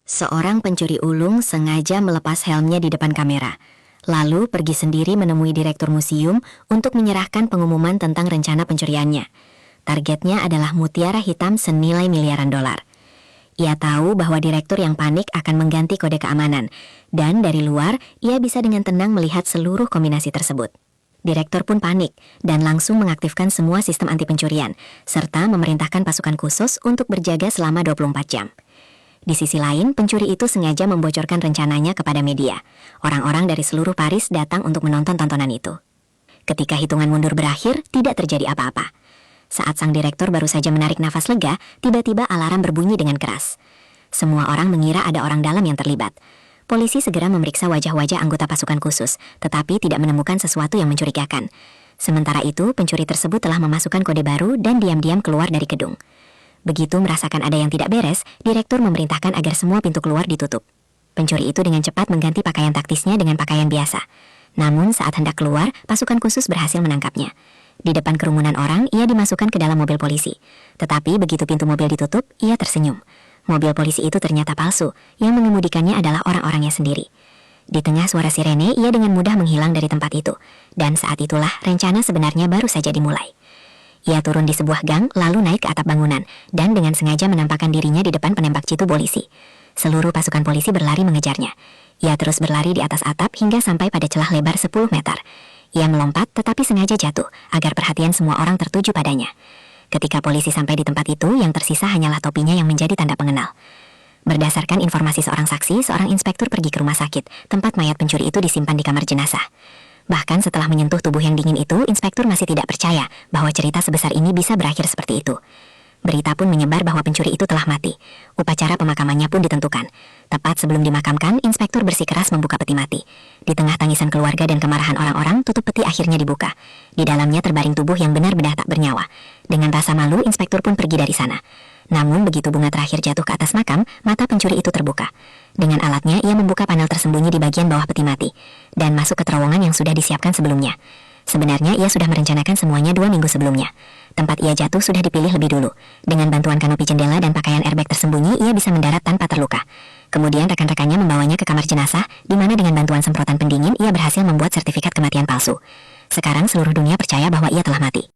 Seorang pencuri ulung sengaja melepas helmnya di depan kamera, lalu pergi sendiri menemui direktur museum untuk menyerahkan pengumuman tentang rencana pencuriannya. Targetnya adalah mutiara hitam senilai miliaran dolar. Ia tahu bahwa direktur yang panik akan mengganti kode keamanan, dan dari luar ia bisa dengan tenang melihat seluruh kombinasi tersebut. Direktur pun panik dan langsung mengaktifkan semua sistem anti pencurian, serta memerintahkan pasukan khusus untuk berjaga selama 24 jam. Di sisi lain, pencuri itu sengaja membocorkan rencananya kepada media. Orang-orang dari seluruh Paris datang untuk menonton tontonan itu. Ketika hitungan mundur berakhir, tidak terjadi apa-apa. Saat sang direktur baru saja menarik nafas lega, tiba-tiba alarm berbunyi dengan keras. Semua orang mengira ada orang dalam yang terlibat. Polisi segera memeriksa wajah-wajah anggota pasukan khusus, tetapi tidak menemukan sesuatu yang mencurigakan. Sementara itu, pencuri tersebut telah memasukkan kode baru dan diam-diam keluar dari gedung. Begitu merasakan ada yang tidak beres, direktur memerintahkan agar semua pintu keluar ditutup. Pencuri itu dengan cepat mengganti pakaian taktisnya dengan pakaian biasa. Namun saat hendak keluar, pasukan khusus berhasil menangkapnya. Di depan kerumunan orang, ia dimasukkan ke dalam mobil polisi. Tetapi begitu pintu mobil ditutup, ia tersenyum. Mobil polisi itu ternyata palsu, yang mengemudikannya adalah orang-orangnya sendiri. Di tengah suara sirene, ia dengan mudah menghilang dari tempat itu. Dan saat itulah rencana sebenarnya baru saja dimulai. Ia turun di sebuah gang, lalu naik ke atap bangunan, dan dengan sengaja menampakkan dirinya di depan penembak jitu polisi. Seluruh pasukan polisi berlari mengejarnya. Ia terus berlari di atas atap hingga sampai pada celah lebar 10 meter. Ia melompat tetapi sengaja jatuh, agar perhatian semua orang tertuju padanya. Ketika polisi sampai di tempat itu, yang tersisa hanyalah topinya yang menjadi tanda pengenal. Berdasarkan informasi seorang saksi, seorang inspektur pergi ke rumah sakit, tempat mayat pencuri itu disimpan di kamar jenazah. Bahkan setelah menyentuh tubuh yang dingin itu, inspektur masih tidak percaya bahwa cerita sebesar ini bisa berakhir seperti itu. Berita pun menyebar bahwa pencuri itu telah mati. Upacara pemakamannya pun ditentukan. Tepat sebelum dimakamkan, inspektur bersikeras membuka peti mati. Di tengah tangisan keluarga dan kemarahan orang-orang, tutup peti akhirnya dibuka. Di dalamnya terbaring tubuh yang benar-benar tak bernyawa. Dengan rasa malu, inspektur pun pergi dari sana. Namun begitu bunga terakhir jatuh ke atas makam, mata pencuri itu terbuka. Dengan alatnya, ia membuka panel tersembunyi di bagian bawah peti mati, dan masuk ke terowongan yang sudah disiapkan sebelumnya. Sebenarnya ia sudah merencanakan semuanya 2 minggu sebelumnya. Tempat ia jatuh sudah dipilih lebih dulu. Dengan bantuan kanopi jendela dan pakaian airbag tersembunyi, ia bisa mendarat tanpa terluka. Kemudian rekan-rekannya membawanya ke kamar jenazah, di mana dengan bantuan semprotan pendingin, ia berhasil membuat sertifikat kematian palsu. Sekarang seluruh dunia percaya bahwa ia telah mati.